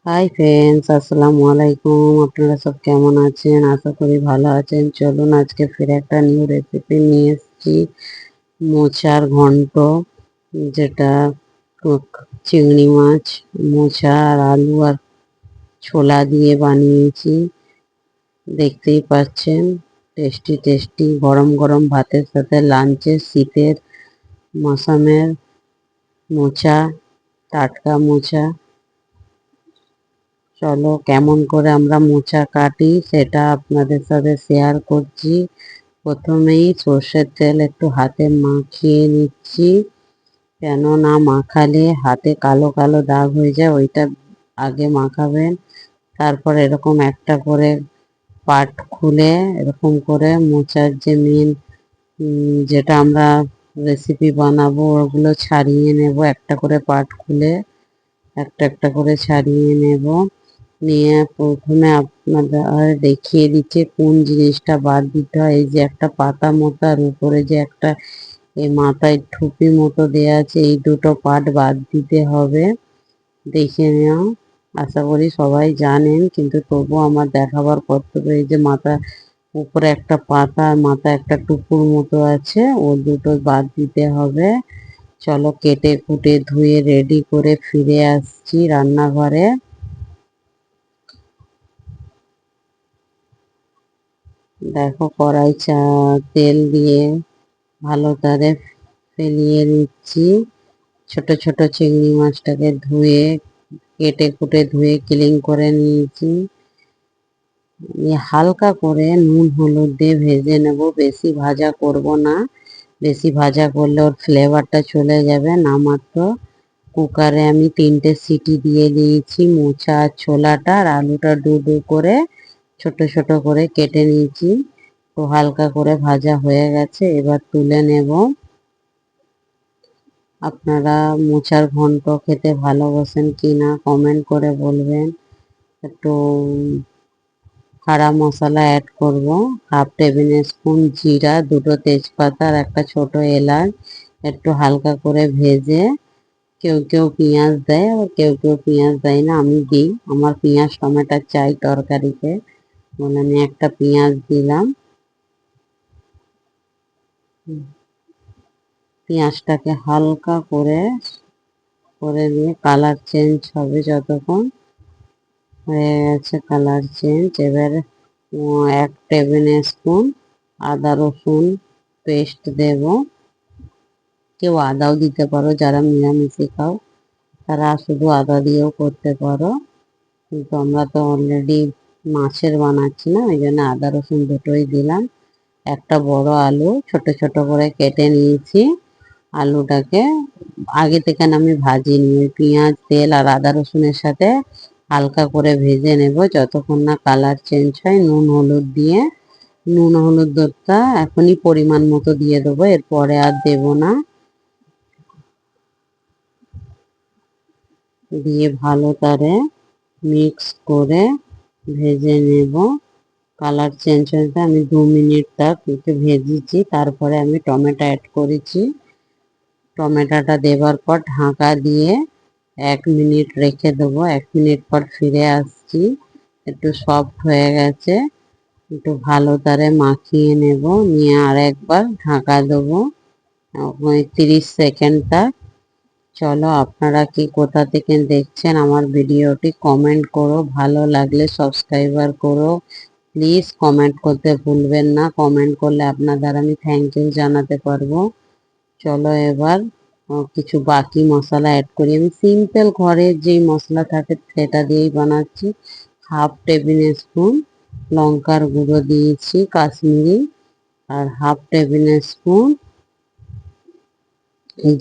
Hi friends, আসসালামু আলাইকুম। আপনারা সব কেমন আছেন? আশা করি ভালো আছেন। চলুন আজকে ফিরে একটা নিউ রেসিপি নিয়ে এসেছি, মোচার ঘন্ট, যেটা চিংড়ি মাছ, মোচা আর আলু আর ছোলা দিয়ে বানিয়েছি। দেখতেই পাচ্ছেন, টেস্টি টেস্টি গরম গরম ভাতের সাথে লাঞ্চে শীতের মৌসুমের মোচা, টাটকা মোচা। চলো কেমন করে আমরা মোচা কাটি সেটা আপনাদের সাথে শেয়ার করছি। প্রথমেই সর্ষের তেল একটু হাতে মাখিয়ে নিচ্ছি, কেন না মাখালে হাতে কালো কালো দাগ হয়ে যায়, ওইটা আগে মাখাবেন। তারপর এরকম একটা করে পাট খুলে এরকম করে মোচার যে মেন যেটা আমরা রেসিপি বানাবো ওগুলো ছাড়িয়ে নেব। একটা করে পাট খুলে একটা একটা করে ছাড়িয়ে নেব। নিয়ে প্রথমে আপনাদের দেখিয়ে দিচ্ছে কোন জিনিসটা বাদ দিতে হয়। এই যে একটা পাতা মতো আর উপরে যে একটা এই মাথায় ঠুপি মতো দেয়া আছে, এই দুটো পার্ট বাদ দিতে হবে। দেখে নেও, আশা করি সবাই জানেন, কিন্তু তবুও আমার দেখাবার কর্তব্য। এই যে মাথা উপরে একটা পাতা আর মাথা একটা টুকুর মতো আছে, ও দুটো বাদ দিতে হবে। চলো কেটে কুটে ধুয়ে রেডি করে ফিরে আসছি রান্নাঘরে। দেখো কড়াই তেল দিয়ে ভালো করে ফেলিয়ে নিচ্ছি। ছোট ছোট চিংড়ি মাছটাকে ধুয়ে কেটে কুটে ধুয়ে ক্লিন করে নিয়েছি। নিয়ে হালকা করে নুন হলুদ দিয়ে ভেজে নেব, বেশি ভাজা করব না। বেশি ভাজা করলে ওর ফ্লেভারটা চলে যাবে। নামাত্র কুকারে আমি 3টে সিটি দিয়ে দিয়েছি। মোচা আর ছোলাটা আর আলুটা ডু ডু করে ছোট ছোট করে কেটে নিয়েছি। তো হালকা করে ভাজা হয়ে গেছে, এবার তুলে নেব। আপনারা মোচার ঘন্ট খেতে ভালোবাসেন কি না কমেন্ট করে বলবেন। একটু খাড়া মশলা অ্যাড করব, হাফ টেবিল স্পুন জিরা, দুটো তেজপাতা আর একটা ছোট এলাচ। একটু হালকা করে ভেজে, কেউ কেউ পেঁয়াজ দেয় আবার কেউ কেউ পেঁয়াজ দেয় না, আমি দিই। আমার পেঁয়াজ টমেটো চাই তরকারিতে, বলে আমি একটা পেঁয়াজ দিলাম। পেঁয়াজটাকে হালকা করে করে দিয়ে কালার চেঞ্জ হবে যতক্ষণ। হয়ে গেছে কালার চেঞ্জ, এবার 1 টেবিল স্পুন আদা রসুন পেস্ট দেব। কেউ আদাও দিতে পারো, যারা নিরামিষে খাও তারা শুধু আদা দিয়েও করতে পারো, কিন্তু আমরা তো অলরেডি মাছের বানাচ্ছি না, ওই জন্য আদা রসুন দুটোই দিলাম। একটা বড় আলু ছোট ছোট করে কেটে নিয়েছি। আলুটাকে আগে থেকে আমি ভাজিনি, ওই পেঁয়াজ তেল আর আদা রসুনের সাথে হালকা করে ভেজে নেব যতক্ষণ না কালার চেঞ্জ হয়। নুন হলুদ দিয়ে, নুন হলুদটা এখনই পরিমাণ মতো দিয়ে দেবো, এরপরে আর দেব না। দিয়ে ভালো করে মিক্স করে ভেজে নেব। কালার চেঞ্জ হয়েছে, আমি 2 মিনিট তাক একটু ভেজেছি, তারপরে আমি টমেটো অ্যাড করেছি। টমেটোটা দেবার পর ঢাকা দিয়ে 1 মিনিট রেখে দেবো। 1 মিনিট পর ফিরে আসছি, একটু সফট হয়ে গেছে। একটু ভালো করে মাখিয়ে নেব, নিয়ে আর একবার ঢাকা দেবো 30 সেকেন্ড। চলো আপনারা কি কোথা থেকে দেখছেন আমার ভিডিওটি কমেন্ট করো, ভালো লাগলে সাবস্ক্রাইবার করো। প্লিজ কমেন্ট করতে ভুলবেন না, কমেন্ট করলে আপনাদের আমি থ্যাংক ইউ জানাতে পারবো। চলো এবার কিছু বাকি মশলা অ্যাড করি। আমি সিম্পল ঘরে যেই মশলা থাকে সেটা দিয়েই বানাচ্ছি। হাফ টেবিল স্পুন লঙ্কার গুঁড়ো দিয়েছি কাশ্মীরি, আর হাফ টেবিল স্পুন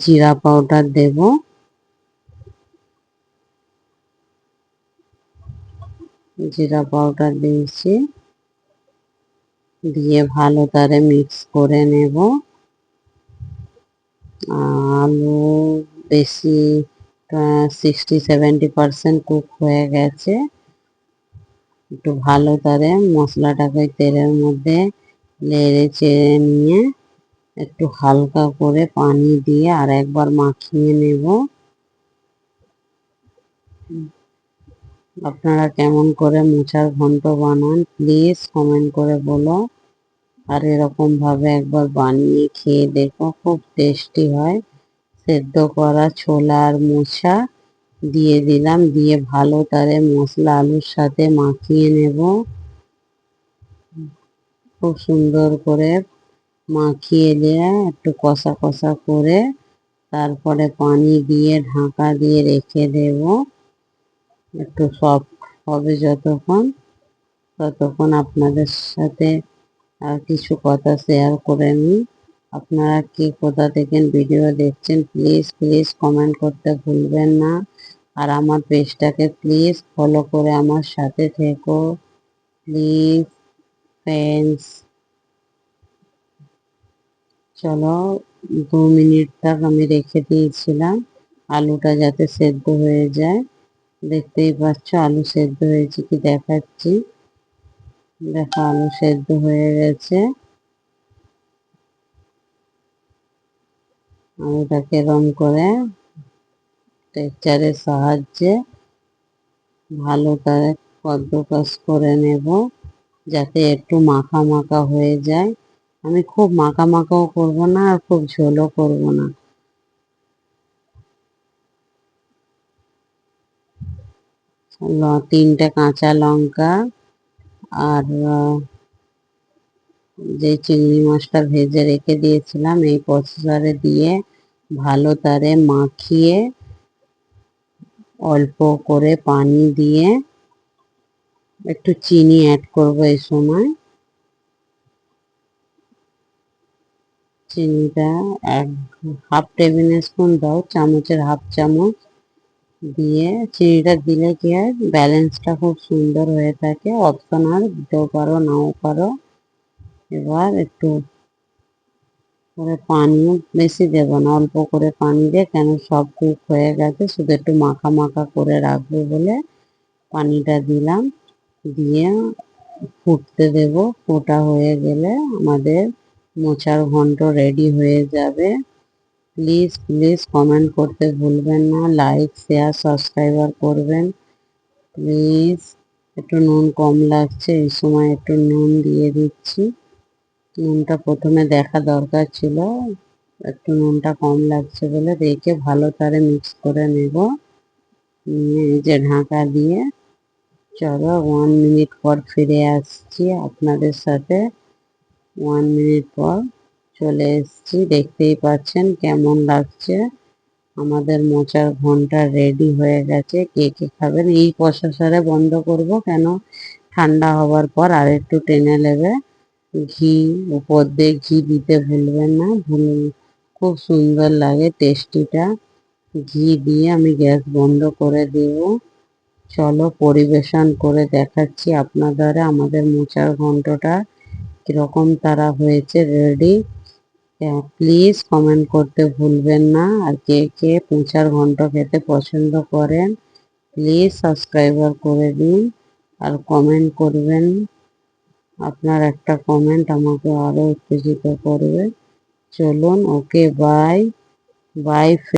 জিরা পাউডার দেব। জিরা পাউডার দিয়েছি, দিয়ে ভালো করে মিক্স করে নেব। আলু বেশি 60-70% কুক হয়ে গেছে। একটু ভালো করে মশলাটাকে তেলের মধ্যে নেড়ে চেড়ে নিয়ে একটু হালকা করে পানি দিয়ে আর একবার মাখিয়ে নেব। আপনারা কেমন করে মোচার ঘন্ট বানান প্লিজ কমেন্ট করে বলো। আর এরকম ভাবে একবার বানিয়ে খেয়ে দেখো, খুব টেস্টি হয়। সেদ্ধ করা ছোলা আর মোচা দিয়ে দিলাম, দিয়ে ভালো করে মশলা আলুর সাথে মাখিয়ে নেব। খুব সুন্দর করে মাখিয়ে দিয়ে একটু কষা কষা করে তারপরে পানি দিয়ে ঢাকা দিয়ে রেখে দেব। একটু সফট হবে যতক্ষণ, ততক্ষণ আপনাদের সাথে আর কিছু কথা শেয়ার করে নিই। আপনারা কি কোথা থেকে ভিডিও দেখছেন প্লিজ প্লিজ কমেন্ট করতে ভুলবেন না। আর আমার পেজটাকে প্লিজ ফলো করে আমার সাথে থেকো প্লিজ ফ্রেন্ডস। চলো 2 মিনিট তক আমি রেখে দিয়েছিলাম আলুটা যাতে সেদ্ধ হয়ে যায়। দেখতেই পাচ্ছ আলু সেদ্ধ হয়েছে কি দেখাচ্ছি। দেখো আলু সেদ্ধ হয়ে গেছে। আলুটাকে এরম করে টেক্সচারের সাহায্যে ভালো করে কদ্দুকস করে নেব যাতে একটু মাখা মাখা হয়ে যায়। আমি খুব মাখা মাখাও করব না আর খুব ঝোলও করব না। 3টে কাঁচা লঙ্কা আর যে চিংড়ি মাছটা ভেজে রেখে দিয়েছিলাম এই প্রসেসরে দিয়ে ভালো করে মাখিয়ে অল্প করে পানি দিয়ে একটু চিনি অ্যাড করব এই সময়। চিনিটা এক হাফ টেবিল স্পুন দাও, চামচের হাফ চামচ দিয়ে চিনিটা দিলে কি হয় ব্যালেন্সটা খুব সুন্দর হয়ে থাকে। অপশনাল, দিতেও পারো নাও পারো। এবার একটু করে পানিও বেশি দেব না, অল্প করে পানি দিয়ে, কেন সব কুক হয়ে গেছে, শুধু একটু মাখা মাখা করে রাখবো বলে পানিটা দিলাম। দিয়ে ফুটতে দেব। ফোটা হয়ে গেলে আমাদের মোচার ঘন্ট রেডি হয়ে যাবে। প্লিজ প্লিজ কমেন্ট করতে ভুলবেন না, লাইক শেয়ার সাবস্ক্রাইবার করবেন প্লিজ। একটু নুন কম লাগছে, এই সময় একটু নুন দিয়ে দিচ্ছি। নুনটা প্রথমে দেখা দরকার ছিল, একটু নুনটা কম লাগছে বলে রেখে ভালো করে মিক্স করে নেব। এই যে ঢাকা দিয়ে চলো 1 মিনিট পর ফিরে আসছি আপনাদের সাথে। 1 মিনিট পর চলে এসেছি, দেখতেই পাচ্ছেন কেমন লাগছে। আমাদের মোচার ঘন্টা রেডি হয়ে গেছে। কে কে খাবেন এই প্রসেসরে বন্ধ করব, কেন ঠান্ডা হওয়ার পর আর একটু টেনে নেবে। ঘি উপর দিয়ে ঘি দিতে ভুলবেন না, খুব সুন্দর লাগে টেস্টিটা। ঘি দিয়ে আমি গ্যাস বন্ধ করে দেব। চলো পরিবেশন করে দেখাচ্ছি আপনাদের আমাদের মোচার ঘন্টটা কিরকম তারা হয়েছে রেডি। প্লিজ কমেন্ট করতে ভুলবেন না। আর কে কে মোচার ঘন্ট খেতে পছন্দ করেন প্লিজ সাবস্ক্রাইবার করে দিন আর কমেন্ট করবেন। আপনার একটা কমেন্ট আমাকে আরো উত্তেজিত করবে। চলুন, ওকে, বাই বাই।